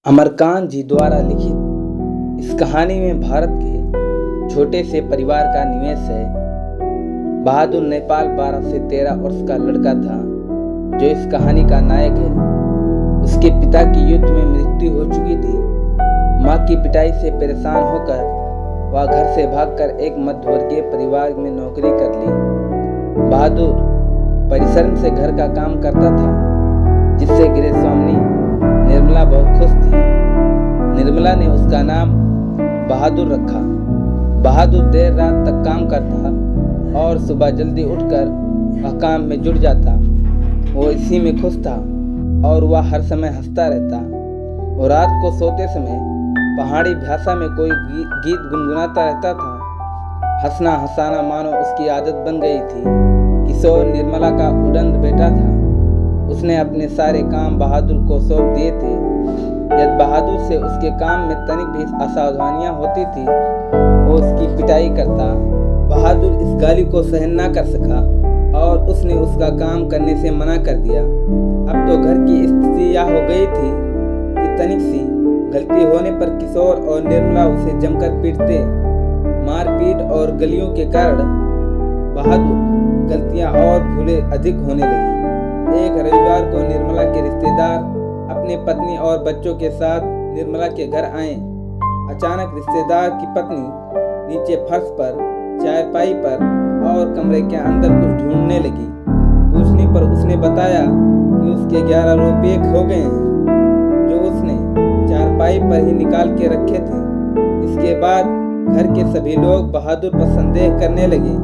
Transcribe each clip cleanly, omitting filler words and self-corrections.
अमरकांत जी द्वारा लिखित इस कहानी में भारत के छोटे से परिवार का निवेश है। बहादुर नेपाल 12 से 13 वर्ष का लड़का था जो इस कहानी का नायक है। उसके पिता की युद्ध में मृत्यु हो चुकी थी। माँ की पिटाई से परेशान होकर वह घर से भागकर एक मध्यवर्गीय परिवार में नौकरी कर ली। बहादुर परिश्रम से घर का काम करता था, जिससे गृह स्वामिनी निर्मला बहुत खुश थी। निर्मला ने उसका नाम बहादुर रखा। बहादुर देर रात तक काम करता और सुबह जल्दी उठकर वह काम में जुट जाता। वो इसी में खुश था और वह हर समय हंसता रहता। वो रात को सोते समय पहाड़ी भाषा में कोई गीत गुनगुनाता रहता था। हंसना हंसाना मानो उसकी आदत बन गई थी। किशोर निर्मला का उड़न बेटा था। उसने अपने सारे काम बहादुर को सौंप दिए थे। यदि बहादुर से उसके काम में तनिक भी असावधानियां होती थी, वो उसकी पिटाई करता। बहादुर इस गाली को सहन ना कर सका और उसने उसका काम करने से मना कर दिया। अब तो घर की स्थिति यह हो गई थी कि तनिक सी गलती होने पर किशोर और निर्मला उसे जमकर पीटते। मारपीट और गलियों के कारण बहादुर गलतियां और भूलें अधिक होने लगी। एक रविवार को निर्मला के रिश्तेदार अपने पत्नी और बच्चों के साथ निर्मला के घर आए। अचानक रिश्तेदार की पत्नी नीचे फर्श पर, चारपाई पर और कमरे के अंदर कुछ ढूंढने लगी। पूछने पर उसने बताया कि उसके 11 रुपये खो गए हैं, जो उसने चारपाई पर ही निकाल के रखे थे। इसके बाद घर के सभी लोग बहादुर पर संदेह करने लगे।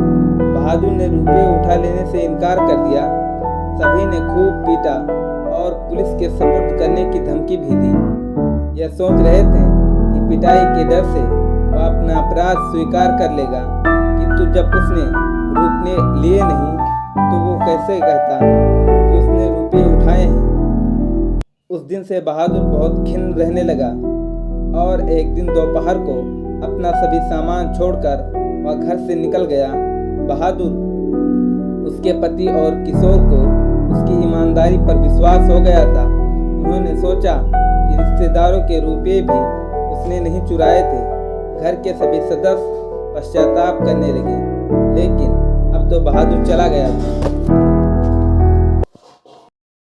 बहादुर ने रुपये उठा लेने से इनकार कर दिया। सभी ने खूब पीटा और पुलिस के सपोर्ट करने की धमकी भी दी। यह सोच रहे थे कि पिटाई के डर से वह अपना अपराध स्वीकार कर लेगा, किंतु जब उसने रुपये लिए नहीं तो वो कैसे कहता कि उसने रुपये उठाए हैं। उस दिन से बहादुर बहुत खिन्न रहने लगा और एक दिन दोपहर को अपना सभी सामान छोड़कर वह घर से निकल गया। बहादुर, उसके पति और किशोर को उसकी ईमानदारी पर विश्वास हो गया था। उन्होंने सोचा कि रिश्तेदारों के रुपये भी उसने नहीं चुराए थे। घर के सभी सदस्य पश्चाताप करने लगे, लेकिन अब तो बहादुर चला गया था।